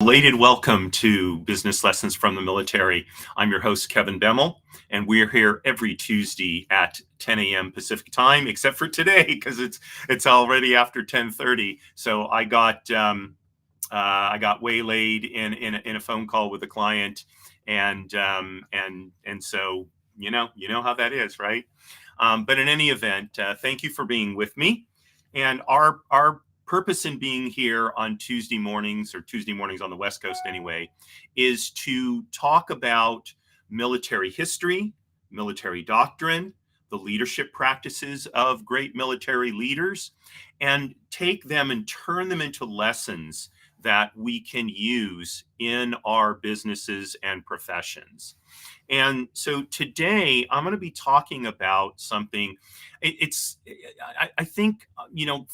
Belated welcome to Business Lessons from the Military. I'm your host, Kevin Bemmel, and we're here every Tuesday at 10 a.m. Pacific time, except for today because it's already after 10:30. So I got waylaid in a phone call with a client, and so you know how that is, right? But in any event, thank you for being with me, and our purpose in being here on Tuesday mornings on the West Coast anyway, is to talk about military history, military doctrine, the leadership practices of great military leaders, and take them and turn them into lessons that we can use in our businesses and professions. And so today I'm going to be talking about something. I think,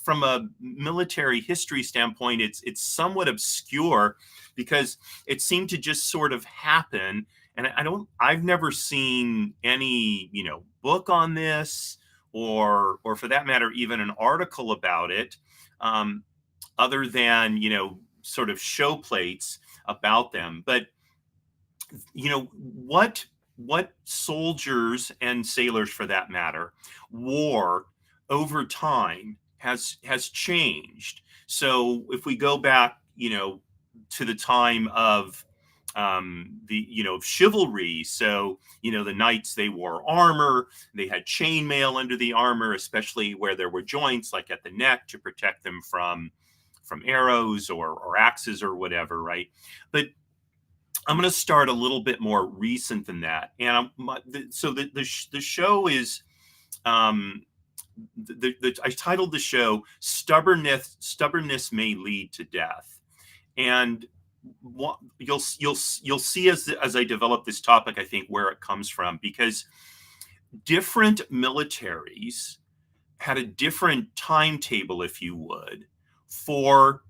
from a military history standpoint, it's somewhat obscure because it seemed to just sort of happen. And I've never seen any, book on this or for that matter, even an article about it, other than, sort of show plates about them. But what soldiers and sailors, for that matter, wore over time has changed. So if we go back, to the time of chivalry, so the knights, they wore armor, they had chainmail under the armor, especially where there were joints, like at the neck, to protect them from arrows or axes or whatever, right? But I'm going to start a little bit more recent than that, and the show is, I titled the show "Stubbornness May Lead to Death," and you'll see as I develop this topic, I think, where it comes from, because different militaries had a different timetable, if you would, for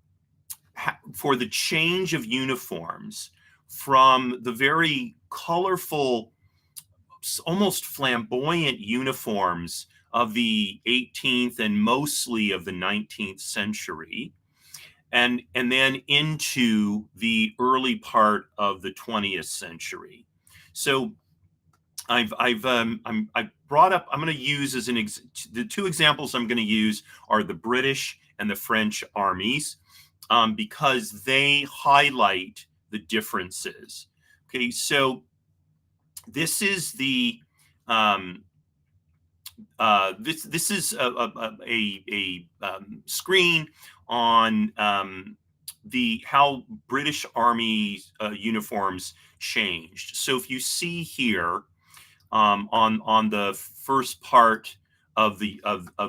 the change of uniforms from the very colorful, almost flamboyant uniforms of the 18th and mostly of the 19th century, and then into the early part of the 20th century. So I brought up, I'm going to use the two examples I'm going to use are the British and the French armies, because they highlight the differences. Okay, so this is the this is a screen on how British Army uniforms changed. So if you see here, on the first part of the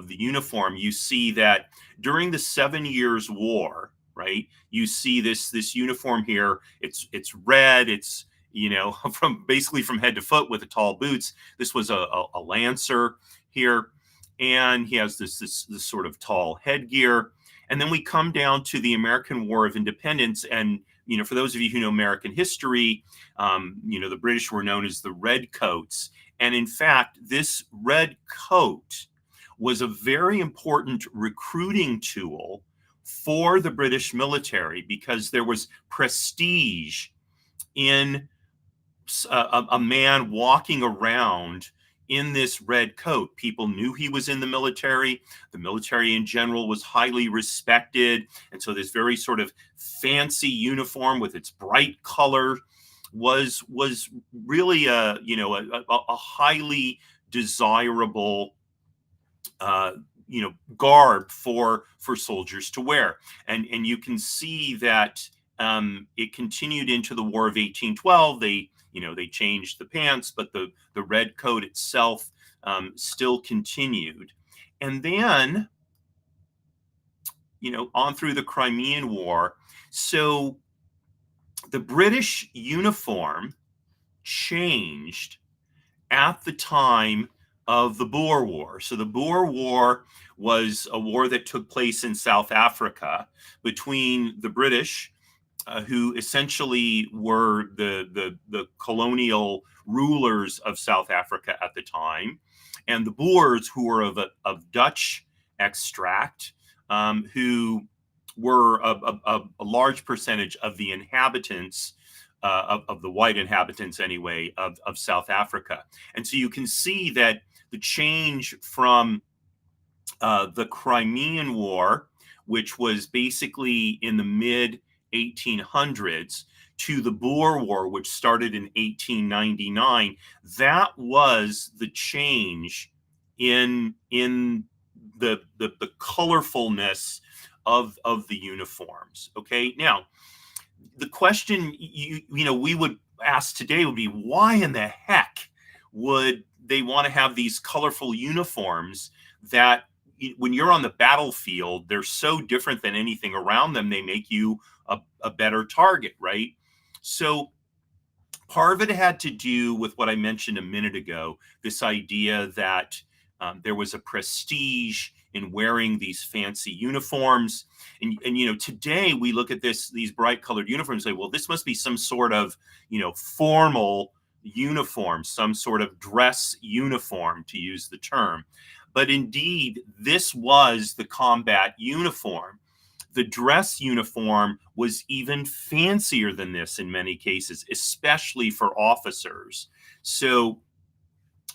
uniform, you see that during the 7 Years' War, right? You see this uniform here. It's red. It's from head to foot with the tall boots. This was a lancer here, and he has this sort of tall headgear. And then we come down to the American War of Independence, and for those of you who know American history, the British were known as the Redcoats. And in fact, this red coat was a very important recruiting tool for the British military, because there was prestige in a man walking around in this red coat. People knew he was in the military. The military in general was highly respected. And so this very sort of fancy uniform with its bright color was really a highly desirable garb for soldiers to wear. And you can see that it continued into the War of 1812. They changed the pants, but the red coat itself still continued. And then, on through the Crimean War. So the British uniform changed at the time of the Boer War. So the Boer War was a war that took place in South Africa between the British, who essentially were the colonial rulers of South Africa at the time, and the Boers, who were of Dutch extract, who were a large percentage of the inhabitants, of the white inhabitants anyway, of South Africa. And so you can see that the change from the Crimean War, which was basically in the mid 1800s, to the Boer War, which started in 1899, that was the change in the colorfulness of the uniforms. Okay, now the question we would ask today would be, why in the heck would they want to have these colorful uniforms that when you're on the battlefield, they're so different than anything around them, they make you a better target, right? So part of it had to do with what I mentioned a minute ago, this idea that there was a prestige in wearing these fancy uniforms. And today we look at these bright colored uniforms and say, well, this must be some sort of, formal uniform, some sort of dress uniform, to use the term. But indeed, this was the combat uniform. The dress uniform was even fancier than this in many cases, especially for officers. So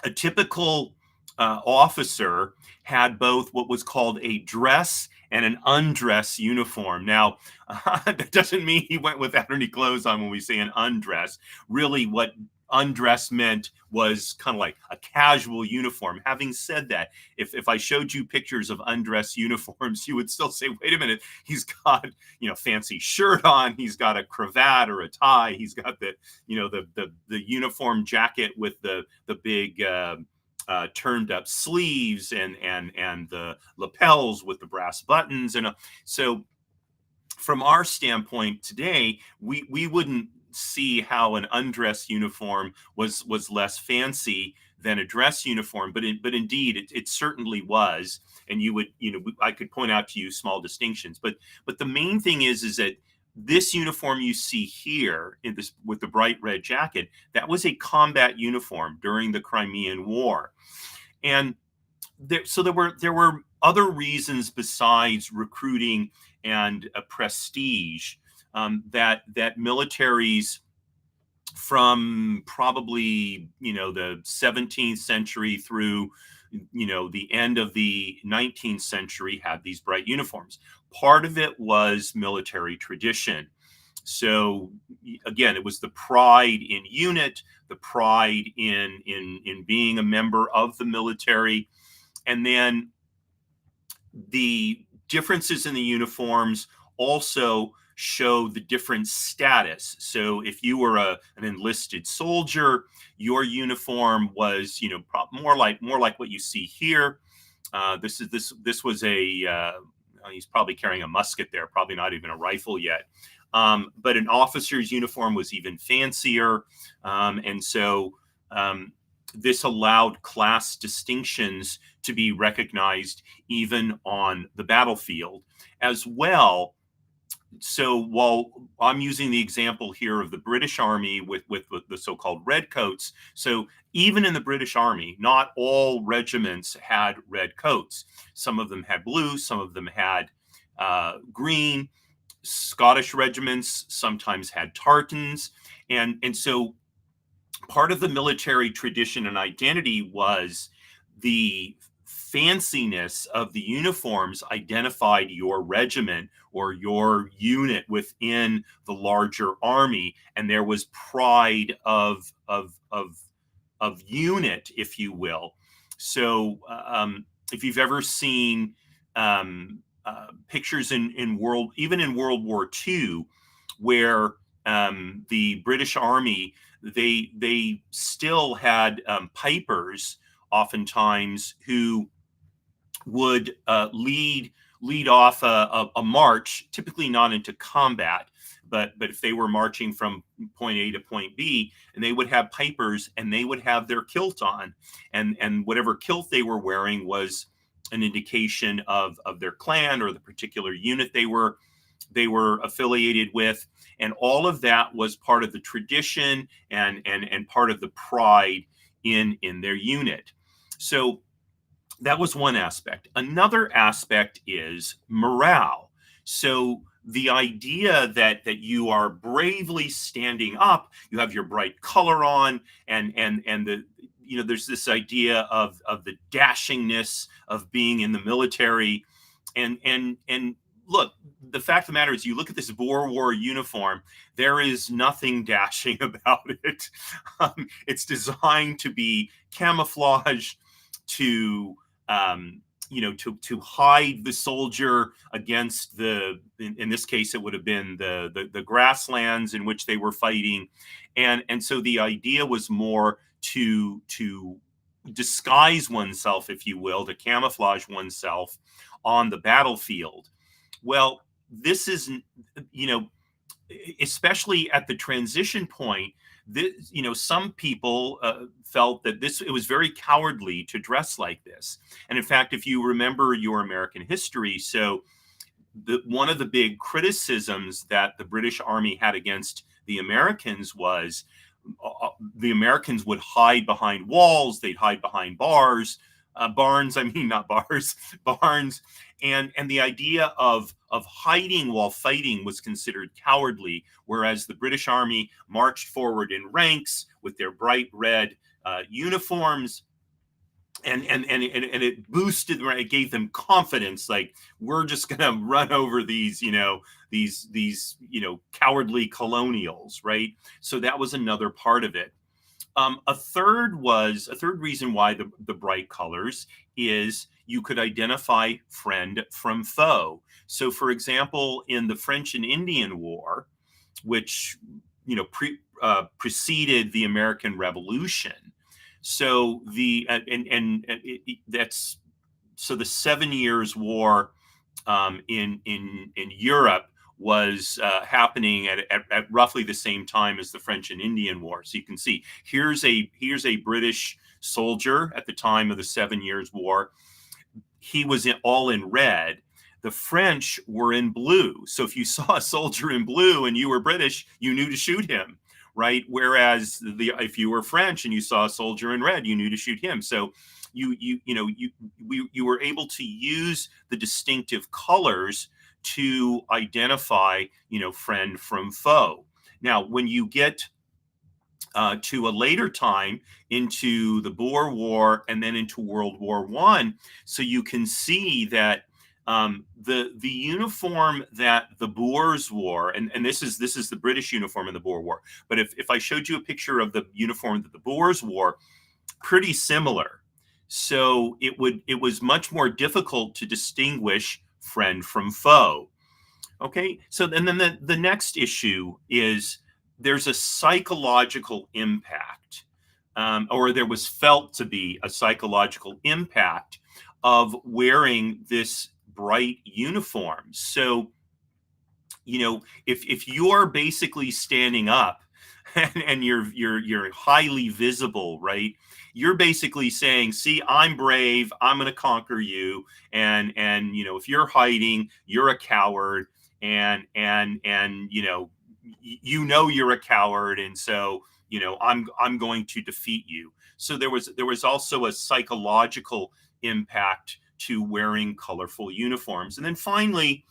a typical officer had both what was called a dress and an undress uniform. Now, that doesn't mean he went without any clothes on when we say an undress. Really, what undress meant was kind of like a casual uniform. Having said that, if I showed you pictures of undress uniforms, you would still say, wait a minute, he's got, fancy shirt on, he's got a cravat or a tie, he's got the uniform jacket with the big turned up sleeves and the lapels with the brass buttons. And so from our standpoint today, we wouldn't see how an undress uniform was less fancy than a dress uniform, but indeed it certainly was. And I could point out to you small distinctions, but the main thing is that this uniform you see here in this with the bright red jacket, that was a combat uniform during the Crimean War. And there were other reasons besides recruiting and prestige, that militaries from probably the 17th century through the end of the 19th century had these bright uniforms. Part of it was military tradition. So again, it was the pride in unit, the pride in being a member of the military, and then the differences in the uniforms also show the different status. So if you were an enlisted soldier, your uniform was more like what you see here. This was he's probably carrying a musket there, probably not even a rifle yet. But an officer's uniform was even fancier. And so this allowed class distinctions to be recognized even on the battlefield as well. So while I'm using the example here of the British Army with the so-called redcoats, so even in the British Army, not all regiments had red coats. Some of them had blue, some of them had green. Scottish regiments sometimes had tartans. And so part of the military tradition and identity was the fanciness of the uniforms identified your regiment or your unit within the larger army, and there was pride of unit, if you will. So if you've ever seen pictures in World War II, where the British Army, they still had pipers oftentimes who would lead off a march, typically not into combat, but if they were marching from point A to point B, and they would have pipers and they would have their kilt on, and whatever kilt they were wearing was an indication of their clan or the particular unit they were affiliated with. And all of that was part of the tradition and part of the pride in their unit. So that was one aspect. Another aspect is morale. So the idea that you are bravely standing up, you have your bright color on, and the there's this idea of the dashingness of being in the military, and look, the fact of the matter is, you look at this Boer War uniform, there is nothing dashing about it. It's designed to be camouflage, to to hide the soldier against in this case it would have been the grasslands in which they were fighting, and so the idea was more to disguise oneself, if you will, to camouflage oneself on the battlefield. Well, this is, you know, especially at the transition point, this, some people felt that it was very cowardly to dress like this. And in fact, if you remember your American history, so one of the big criticisms that the British Army had against the Americans was the Americans would hide behind walls, they'd hide behind barns. I mean, not bars, barns, and the idea of hiding while fighting was considered cowardly, whereas the British Army marched forward in ranks with their bright red uniforms, and it boosted, it gave them confidence, like, we're just gonna run over these cowardly colonials, right? So that was another part of it. A third reason why the bright colors is you could identify friend from foe. So, for example, in the French and Indian War, which preceded the American Revolution, so that's so the 7 Years' War in Europe was happening at roughly the same time as the French and Indian War. So you can see here's a British soldier at the time of the 7 Years' War. He was all in red. The French were in blue. So if you saw a soldier in blue and you were British, you knew to shoot him, right? Whereas if you were French and you saw a soldier in red, you knew to shoot him. So you were able to use the distinctive colors to identify friend from foe. Now, when you get to a later time, into the Boer War and then into World War I, so you can see that the uniform that the Boers wore, and this is the British uniform in the Boer War, but if I showed you a picture of the uniform that the Boers wore, pretty similar. So it was much more difficult to distinguish friend from foe. Okay, so then the next issue is there's a psychological impact, or there was felt to be a psychological impact of wearing this bright uniform. So, if you're basically standing up and you're highly visible, right? You're basically saying, "See, I'm brave. I'm going to conquer you." And if you're hiding, you're a coward, and you're a coward, and so I'm going to defeat you. So there was also a psychological impact to wearing colorful uniforms. And then finally,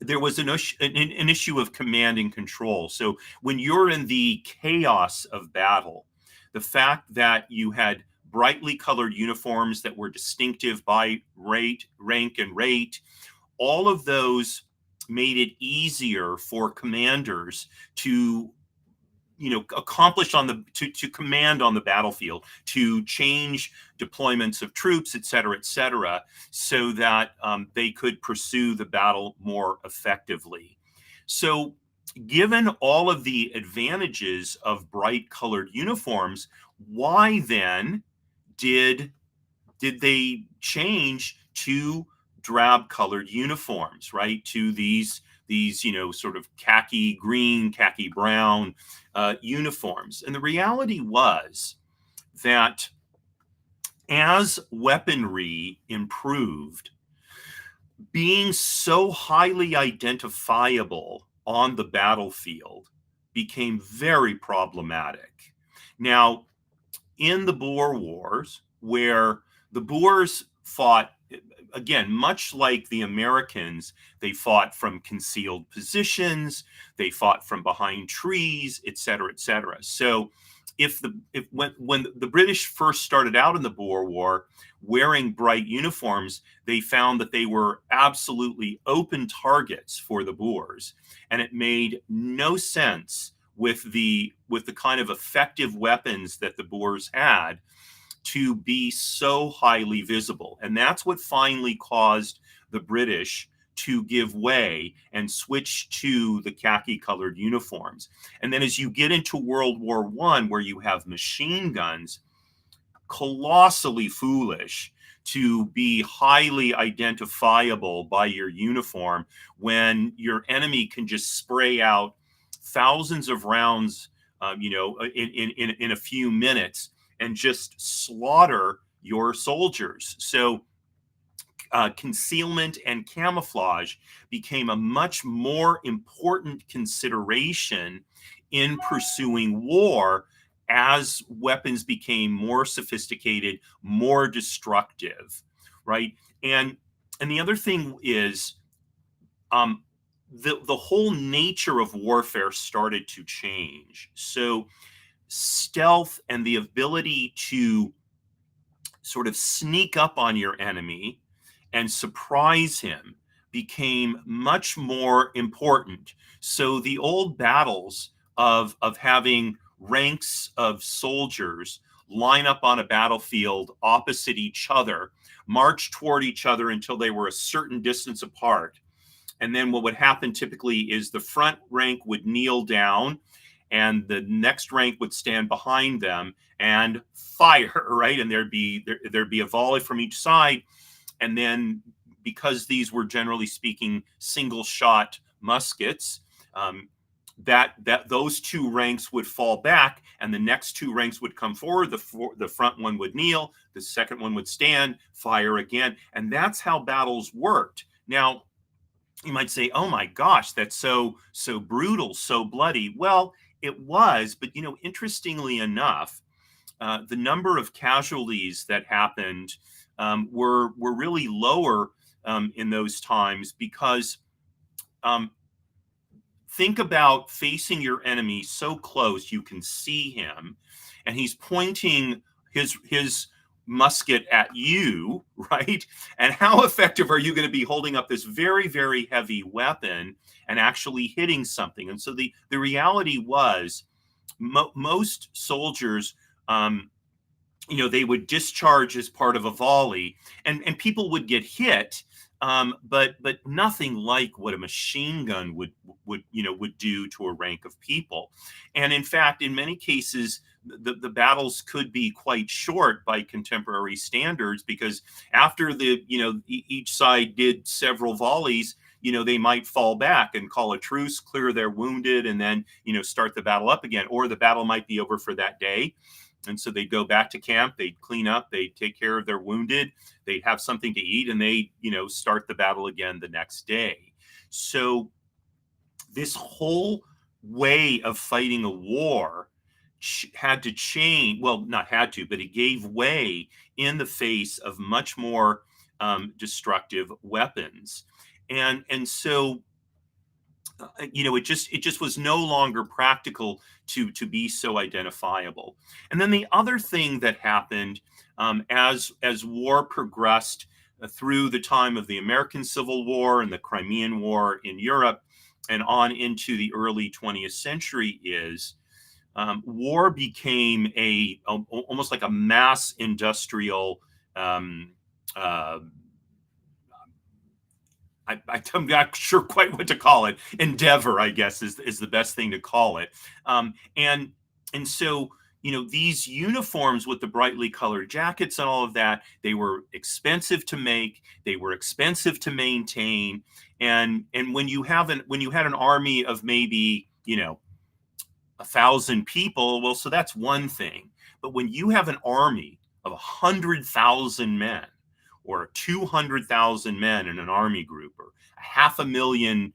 there was an issue of command and control. So when you're in the chaos of battle, the fact that you had brightly colored uniforms that were distinctive by rank and rate, all of those made it easier for commanders to accomplish to command on the battlefield, to change deployments of troops, et cetera, so that they could pursue the battle more effectively. So, given all of the advantages of bright colored uniforms, why then did they change to drab colored uniforms, right? To these sort of khaki green, khaki brown uniforms. And the reality was that as weaponry improved, being so highly identifiable on the battlefield became very problematic. Now, in the Boer Wars, where the Boers fought again, much like the Americans, they fought from concealed positions, they fought from behind trees, et cetera, et cetera. So if when the British first started out in the Boer War wearing bright uniforms, they found that they were absolutely open targets for the Boers, and it made no sense with the kind of effective weapons that the Boers had to be so highly visible. And that's what finally caused the British to give way and switch to the khaki colored uniforms. And then as you get into World War I, where you have machine guns, colossally foolish to be highly identifiable by your uniform when your enemy can just spray out thousands of rounds, in a few minutes and just slaughter your soldiers. So concealment and camouflage became a much more important consideration in pursuing war as weapons became more sophisticated, more destructive, right? And the other thing is, the whole nature of warfare started to change. So stealth and the ability to sort of sneak up on your enemy and surprise him became much more important. So the old battles of having ranks of soldiers line up on a battlefield opposite each other, march toward each other until they were a certain distance apart. And then what would happen typically is the front rank would kneel down and the next rank would stand behind them and fire, right? And there'd be a volley from each side. And then because these were generally speaking single shot muskets, that those two ranks would fall back and the next two ranks would come forward. The front one would kneel, the second one would stand, fire again. And that's how battles worked. Now, you might say, oh my gosh, that's so brutal, so bloody. Well, it was, but interestingly enough, the number of casualties that happened were really lower in those times because think about facing your enemy so close you can see him, and he's pointing his musket at you, right? And how effective are you going to be holding up this very, very heavy weapon and actually hitting something? And so the reality was most soldiers, they would discharge as part of a volley, and people would get hit, but nothing like what a machine gun would do to a rank of people. And in fact, in many cases, the battles could be quite short by contemporary standards, because after each side did several volleys, they might fall back and call a truce, clear their wounded, and then start the battle up again, or the battle might be over for that day. And so they'd go back to camp, they'd clean up, they'd take care of their wounded, they'd have something to eat, and they start the battle again the next day. So this whole way of fighting a war had to change. Well, not had to, but it gave way in the face of much more destructive weapons. And so it just was no longer practical to be so identifiable. And then the other thing that happened as war progressed through the time of the American Civil War and the Crimean War in Europe and on into the early 20th century is war became almost like a mass industrial I'm not sure quite what to call it. Endeavor, I guess, is the best thing to call it. And so these uniforms with the brightly colored jackets and all of that, they were expensive to make, they were expensive to maintain, and when you had an army of maybe 1,000 people, well, so that's one thing. But when you have an army of 100,000 men, or 200,000 men in an army group, or 500,000,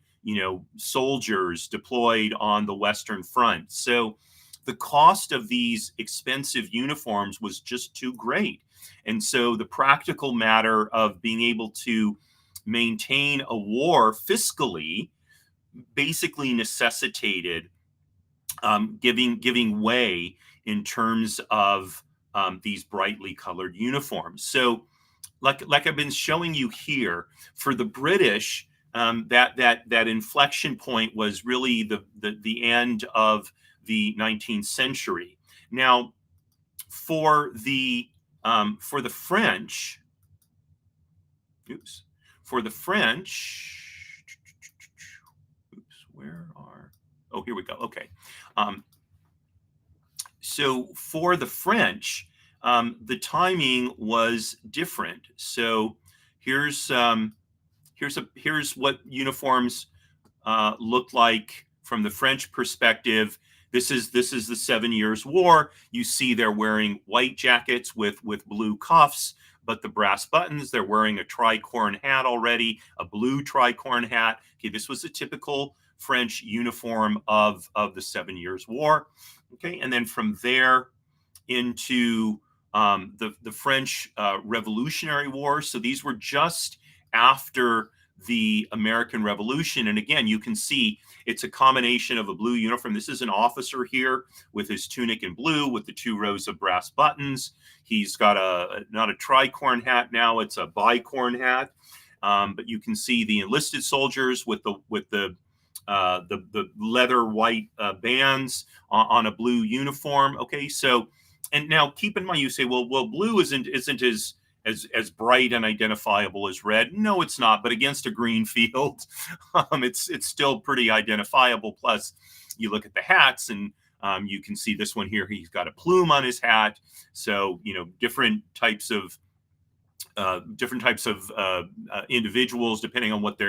soldiers deployed on the Western Front. So the cost of these expensive uniforms was just too great. And so the practical matter of being able to maintain a war fiscally basically necessitated giving way in terms of these brightly colored uniforms. So, like I've been showing you here, for the British, that inflection point was really the end of the 19th century. Now, for the French, oops, for the French, oops, where are? Oh, here we go. Okay. Um, so for the French, the timing was different. So here's here's what uniforms looked like from the French perspective. This is the 7 Years' War. You see they're wearing white jackets with blue cuffs, but the brass buttons. They're wearing a tricorn hat already, a blue tricorn hat. Okay, this was a typical French uniform of the 7 Years' War. Okay, and then from there into the French Revolutionary War. So these were just after the American Revolution. And again, you can see it's a combination of a blue uniform. This is an officer here with his tunic in blue with the 2 rows of brass buttons. He's got not a tricorn hat now, it's a bicorn hat. But you can see the enlisted soldiers with the leather white bands on a blue uniform. Okay, so and now keep in mind, you say, well, blue isn't as bright and identifiable as red. No, it's not. But against a green field, it's still pretty identifiable. Plus, you look at the hats, and you can see this one here. He's got a plume on his hat. So different types of individuals, depending on what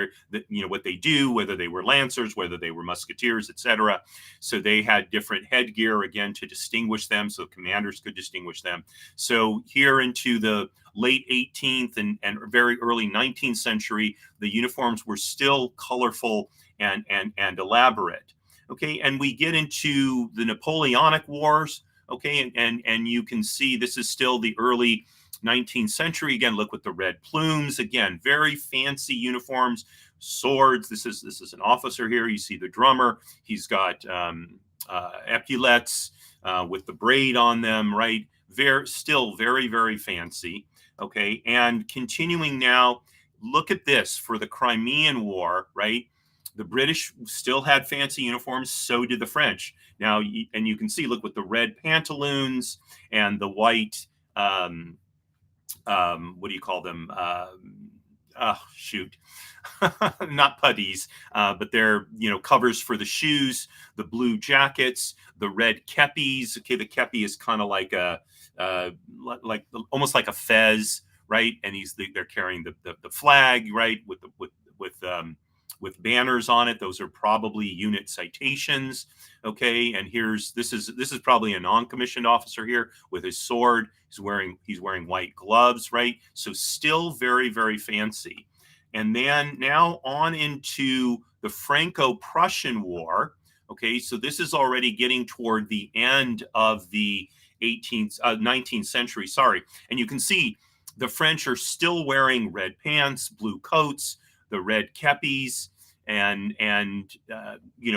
what they do, whether they were lancers, whether they were musketeers, etc. So they had different headgear again to distinguish them, so commanders could distinguish them. So here into the late 18th and very early 19th century, the uniforms were still colorful and elaborate. Okay, and we get into the Napoleonic Wars. Okay, and you can see this is still the early 19th century. Again, look with the red plumes. Again, very fancy uniforms, swords. This is an officer here. You see the drummer. He's got epaulettes with the braid on them, right? Still very, very fancy. Okay, and continuing now, look at this for the Crimean War, right? The British still had fancy uniforms, so did the French. Now, and you can see, look with the red pantaloons and the white what do you call them? Shoot, not puttees, but they're covers for the shoes. The blue jackets, the red kepis. Okay, the kepi is kind of like almost like a fez, right? And they're carrying the flag, right, with banners on it. Those are probably unit citations. Okay, and this is probably a non-commissioned officer here with his sword. He's wearing white gloves, right? So still very, very fancy. And then now on into the Franco-Prussian War. Okay, so this is already getting toward the end of the 19th century. Sorry, and you can see the French are still wearing red pants, blue coats, the red kepis, and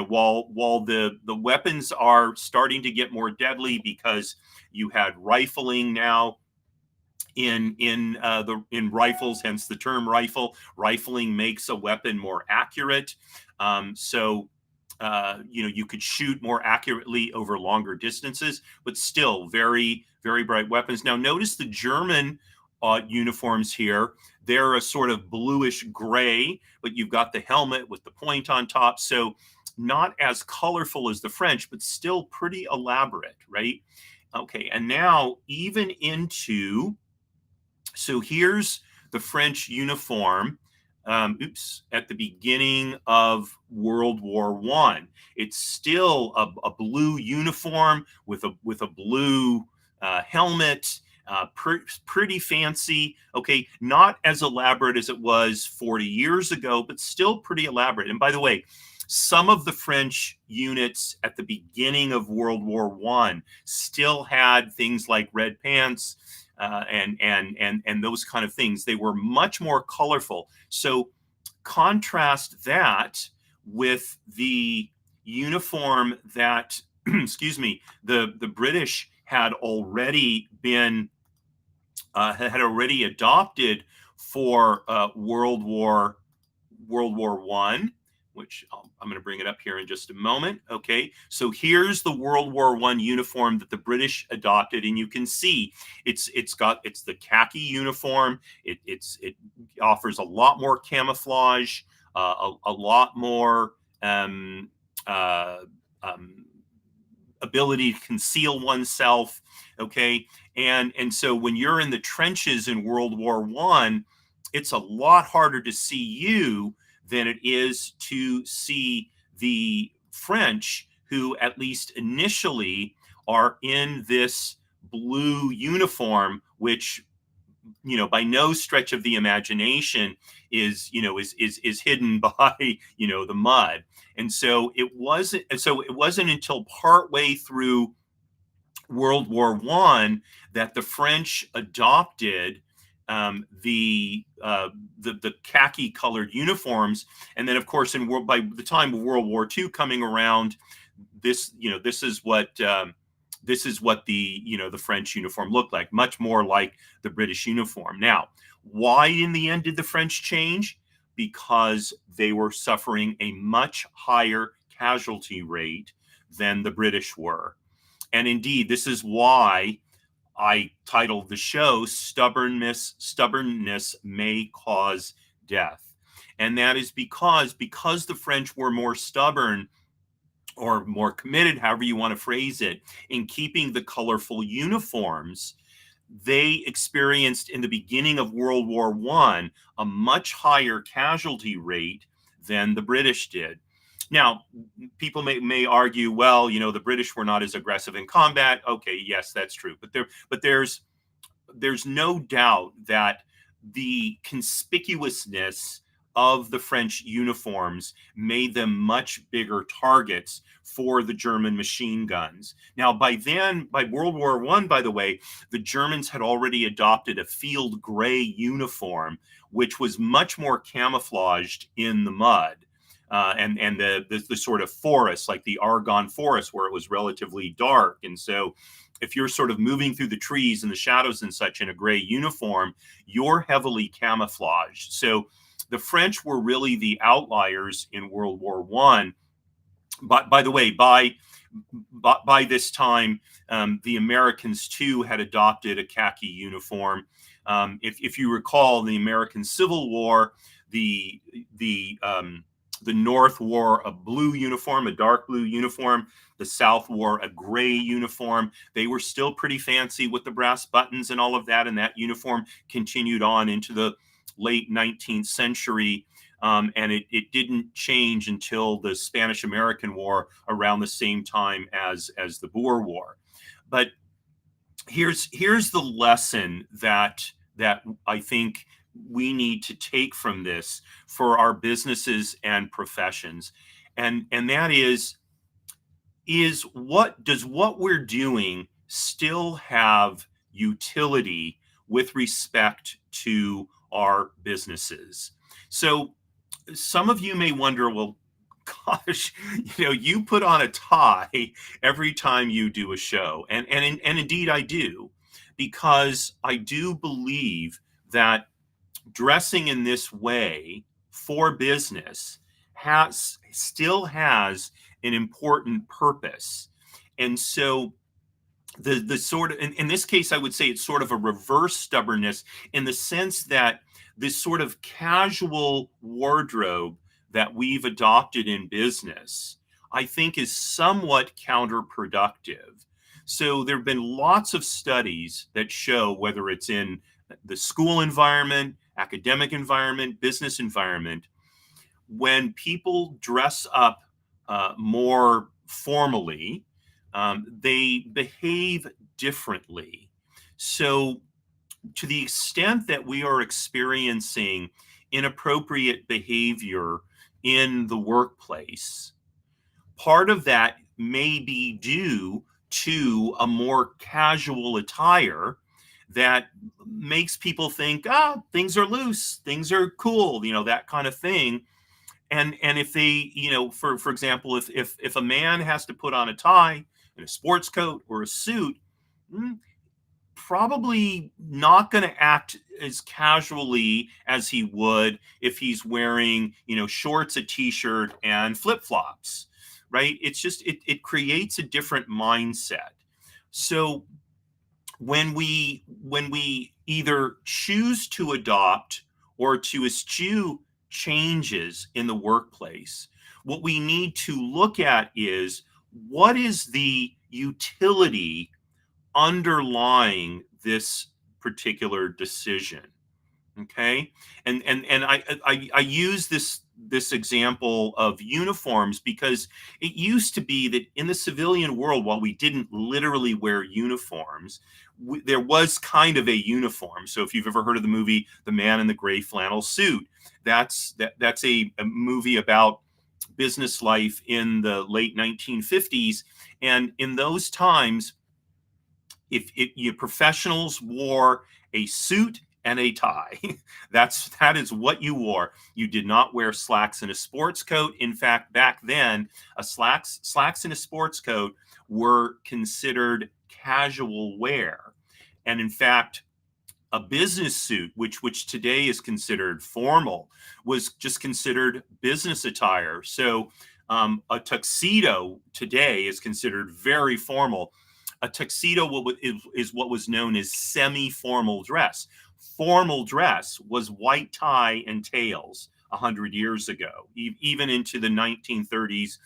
while the weapons are starting to get more deadly because you had rifling now in rifles, hence the term rifle. Rifling makes a weapon more accurate, so you could shoot more accurately over longer distances, but still very, very bright weapons. Now notice the German uniforms here. They're a sort of bluish gray, but you've got the helmet with the point on top. So not as colorful as the French, but still pretty elaborate, right? Okay, and now even into, so here's the French uniform, at the beginning of World War I. It's still a blue uniform with a blue helmet. Pretty fancy. Okay, not as elaborate as it was 40 years ago, but still pretty elaborate. And by the way, some of the French units at the beginning of World War I still had things like red pants, and those kind of things. They were much more colorful. So contrast that with the uniform that, excuse me, the British had already been had already adopted for World War I, which I'm going to bring it up here in just a moment. Okay, so here's the World War I uniform that the British adopted, and you can see it's the khaki uniform. It offers a lot more camouflage, a lot more uh, um, ability to conceal oneself. Okay, and so when you're in the trenches in World War I, it's a lot harder to see you than it is to see the French, who at least initially are in this blue uniform, which, by no stretch of the imagination is hidden by the mud. And so it wasn't until partway through World War I that the French adopted the khaki colored uniforms. And then, of course, by the time of World War II coming around, this is what the French uniform looked like, much more like the British uniform. Now, why in the end did the French change? Because they were suffering a much higher casualty rate than the British were. And indeed, this is why I titled the show Stubbornness May Cause Death. And that is because the French were more stubborn, or more committed, however you want to phrase it, in keeping the colorful uniforms. They experienced in the beginning of World War I a much higher casualty rate than the British did. Now, people may argue, well, the British were not as aggressive in combat. Okay, yes, that's true. But there's no doubt that the conspicuousness of the French uniforms made them much bigger targets for the German machine guns. Now, by World War I, by the way, the Germans had already adopted a field gray uniform, which was much more camouflaged in the mud. And the sort of forest, like the Argonne forest, where it was relatively dark. And so if you're sort of moving through the trees and the shadows and such in a gray uniform, you're heavily camouflaged. So the French were really the outliers in World War I. But by the way, by this time, the Americans too had adopted a khaki uniform. If you recall, the American Civil War, the North wore a blue uniform, a dark blue uniform. The South wore a gray uniform. They were still pretty fancy with the brass buttons and all of that, and that uniform continued on into the late 19th century. And it didn't change until the Spanish-American War around the same time as the Boer War. But here's the lesson that I think we need to take from this for our businesses and professions, and that is what we're doing still have utility with respect to our businesses? So some of you may wonder, well, gosh, you put on a tie every time you do a show, and indeed I do, because I do believe that dressing in this way for business still has an important purpose. And so the sort of, in this case, I would say it's sort of a reverse stubbornness, in the sense that this sort of casual wardrobe that we've adopted in business, I think, is somewhat counterproductive. So there have been lots of studies that show, whether it's in the school environment, academic environment, business environment, when people dress up more formally, they behave differently. So to the extent that we are experiencing inappropriate behavior in the workplace, part of that may be due to a more casual attire that makes people think, things are loose, things are cool, that kind of thing. And if they, for example, if a man has to put on a tie and a sports coat or a suit, mm, probably not going to act as casually as he would if he's wearing, shorts, a t-shirt, and flip-flops, right? It's just it creates a different mindset. So when we either choose to adopt or to eschew changes in the workplace, what we need to look at is what is the utility underlying this particular decision. Okay. And I use this example of uniforms because it used to be that in the civilian world, while we didn't literally wear uniforms, there was kind of a uniform. So if you've ever heard of the movie The Man in the Gray Flannel Suit, that's a movie about business life in the late 1950s. And in those times, if you professionals wore a suit and a tie, that is what you wore. You did not wear slacks and a sports coat. In fact, back then, a slacks and a sports coat were considered casual wear. And in fact, a business suit, which today is considered formal, was just considered business attire. So a tuxedo today is considered very formal. A tuxedo is what was known as semi-formal dress. Formal dress was white tie and tails 100 years ago, even into the 1930s,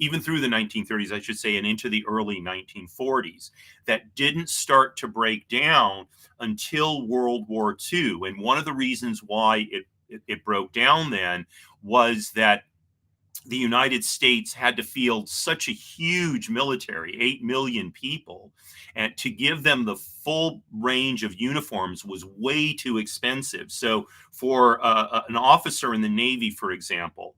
even through the 1930s, I should say, and into the early 1940s. That didn't start to break down until World War II. And one of the reasons why it broke down then was that the United States had to field such a huge military, 8 million people, and to give them the full range of uniforms was way too expensive. So for an officer in the Navy, for example,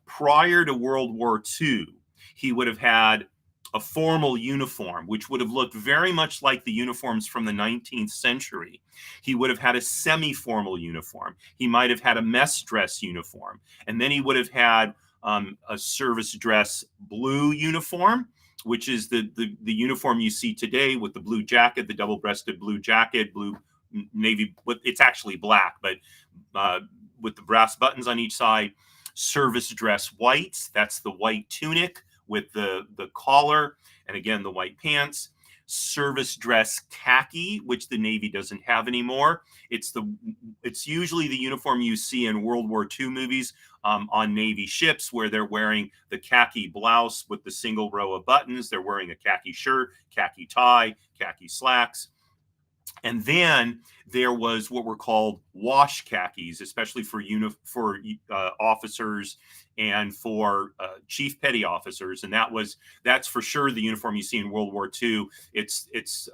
prior to World War II, he would have had a formal uniform, which would have looked very much like the uniforms from the 19th century. He would have had a semi-formal uniform. He might have had a mess dress uniform. And then he would have had a service dress blue uniform, which is the uniform you see today with the blue jacket, the double-breasted blue jacket, blue navy. It's actually black, but with the brass buttons on each side. Service dress whites, that's the white tunic with the collar, and again, the white pants. Service dress khaki, which the Navy doesn't have anymore. It's usually the uniform you see in World War II movies on Navy ships, where they're wearing the khaki blouse with the single row of buttons. They're wearing a khaki shirt, khaki tie, khaki slacks. And then there was what were called wash khakis, especially for officers and for chief petty officers, and that's for sure the uniform you see in World War II.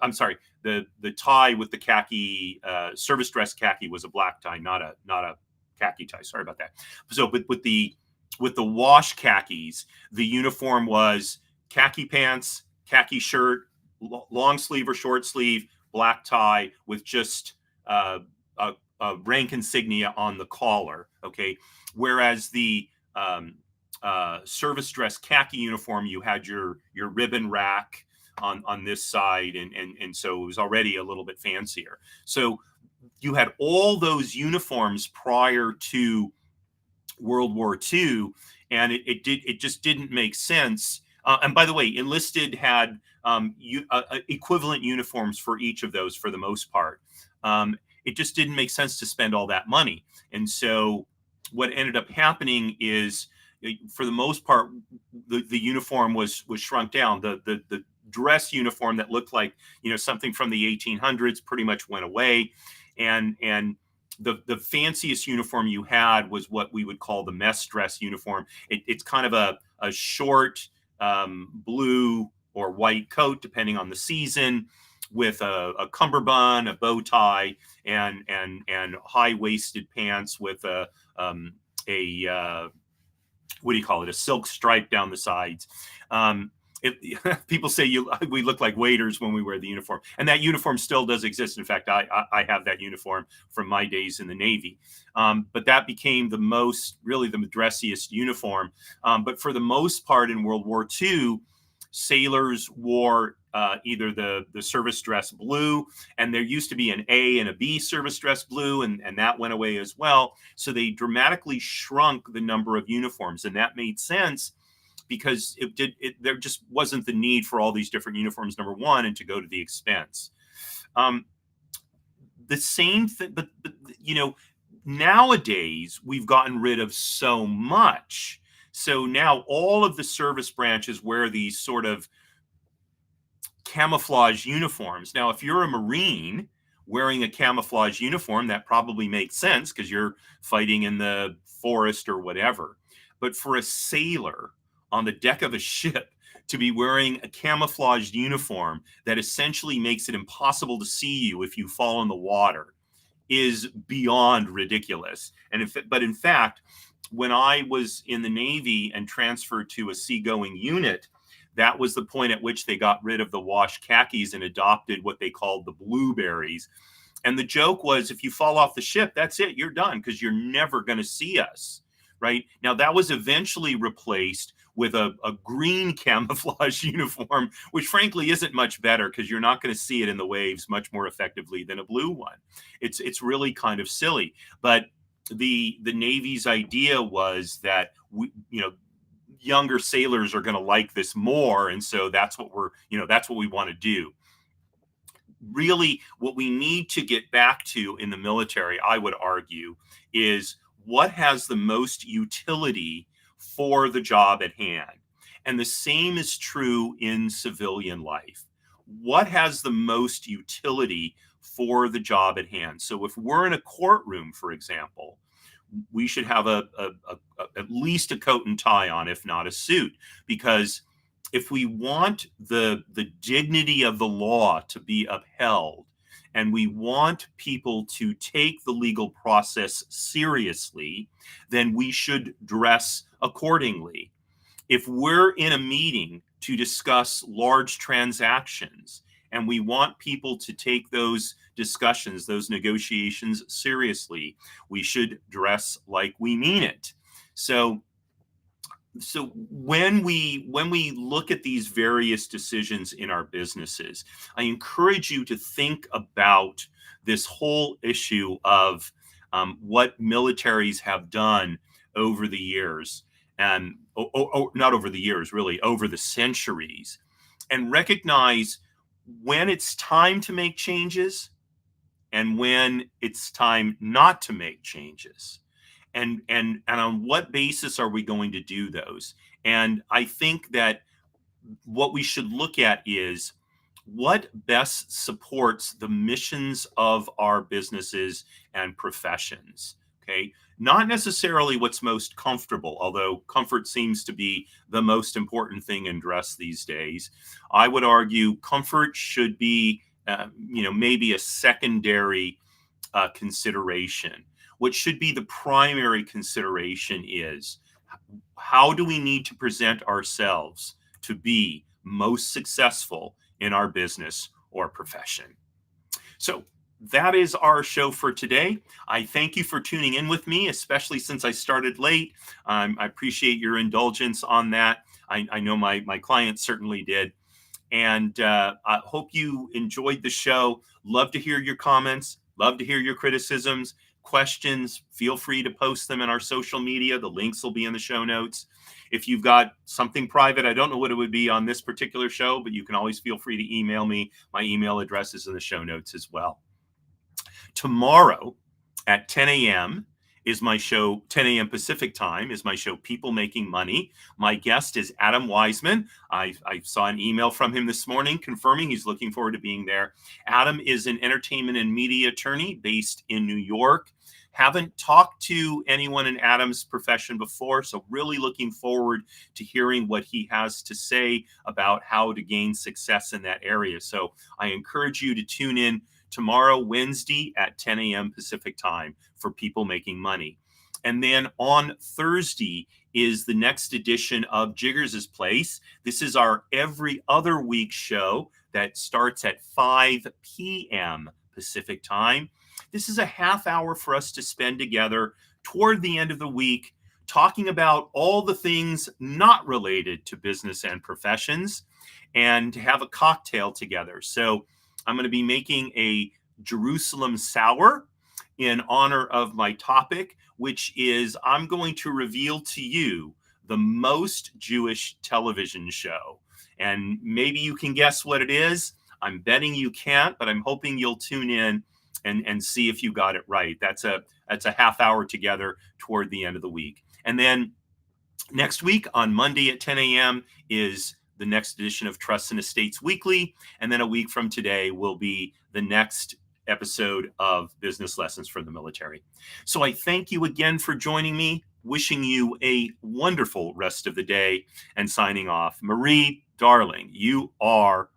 I'm sorry, the tie with the khaki service dress khaki was a black tie, not a khaki tie. Sorry about that. So, but with the wash khakis, the uniform was khaki pants, khaki shirt, long sleeve or short sleeve, black tie with just a rank insignia on the collar. Okay, whereas the service dress khaki uniform, you had your ribbon rack on this side, and so it was already a little bit fancier. So you had all those uniforms prior to World War II, and it just didn't make sense. And by the way, enlisted had equivalent uniforms for each of those for the most part. It just didn't make sense to spend all that money. And so what ended up happening is, for the most part, the uniform was shrunk down. The dress uniform that looked like something from the 1800s pretty much went away, and the fanciest uniform you had was what we would call the mess dress uniform. It's kind of a short blue or white coat, depending on the season, with a cummerbund, a bow tie, and high-waisted pants with a what do you call it? A silk stripe down the sides. People say we look like waiters when we wear the uniform, and that uniform still does exist. In fact, I have that uniform from my days in the Navy. But that became really the dressiest uniform. But for the most part in World War II, sailors wore either the service dress blue, and there used to be an A and a B service dress blue, and that went away as well. So they dramatically shrunk the number of uniforms, and that made sense because there just wasn't the need for all these different uniforms, number one, and to go to the expense. Um, the same thing, but nowadays we've gotten rid of so much. So now all of the service branches wear these sort of camouflage uniforms. Now, if you're a Marine wearing a camouflage uniform, that probably makes sense because you're fighting in the forest or whatever. But for a sailor on the deck of a ship to be wearing a camouflaged uniform that essentially makes it impossible to see you if you fall in the water is beyond ridiculous. But in fact, when I was in the Navy and transferred to a seagoing unit, that was the point at which they got rid of the wash khakis and adopted what they called the blueberries. And the joke was, if you fall off the ship, that's it, you're done, because you're never going to see us. Right now, that was eventually replaced with a green camouflage uniform, which frankly isn't much better because you're not going to see it in the waves much more effectively than a blue one. It's really kind of silly. But the Navy's idea was that younger sailors are going to like this more, and so that's what we want to do. Really, what we need to get back to in the military, I would argue, is what has the most utility for the job at hand. And the same is true in civilian life. What has the most utility for the job at hand? So if we're in a courtroom, for example, we should have at least a coat and tie on, if not a suit, because if we want the dignity of the law to be upheld, and we want people to take the legal process seriously, then we should dress accordingly. If we're in a meeting to discuss large transactions and we want people to take those discussions, those negotiations seriously, we should dress like we mean it. So when we look at these various decisions in our businesses, I encourage you to think about this whole issue of what militaries have done over the years, and not over the years, really over the centuries, and recognize when it's time to make changes and when it's time not to make changes. And on what basis are we going to do those? And I think that what we should look at is what best supports the missions of our businesses and professions. Okay, not necessarily what's most comfortable, although comfort seems to be the most important thing in dress these days. I would argue comfort should be maybe a secondary consideration. What should be the primary consideration is, how do we need to present ourselves to be most successful in our business or profession? So that is our show for today. I thank you for tuning in with me, especially since I started late. I appreciate your indulgence on that. I know my clients certainly did. And I hope you enjoyed the show. Love to hear your comments. Love to hear your criticisms, questions. Feel free to post them in our social media. The links will be in the show notes. If you've got something private, I don't know what it would be on this particular show, but you can always feel free to email me. My email address is in the show notes as well. Tomorrow at 10 a.m. is my show, 10 a.m. Pacific time is my show, People Making Money. My guest is Adam Wiseman. I saw an email from him this morning confirming he's looking forward to being there. Adam is an entertainment and media attorney based in New York. Haven't talked to anyone in Adam's profession before, so really looking forward to hearing what he has to say about how to gain success in that area. So I encourage you to tune in tomorrow, Wednesday at 10 a.m. Pacific time for People Making Money. And then on Thursday is the next edition of Jiggers' Place. This is our every other week show that starts at 5 p.m. Pacific time. This is a half hour for us to spend together toward the end of the week, talking about all the things not related to business and professions, and to have a cocktail together. So I'm going to be making a Jerusalem sour in honor of my topic, which is I'm going to reveal to you the most Jewish television show. And maybe you can guess what it is. I'm betting you can't, but I'm hoping you'll tune in and see if you got it right. That's a half hour together toward the end of the week. And then next week on Monday at 10 a.m. is the next edition of Trusts and Estates Weekly. And then a week from today will be the next episode of Business Lessons for the Military. So I thank you again for joining me, wishing you a wonderful rest of the day, and signing off. Marie, darling, you are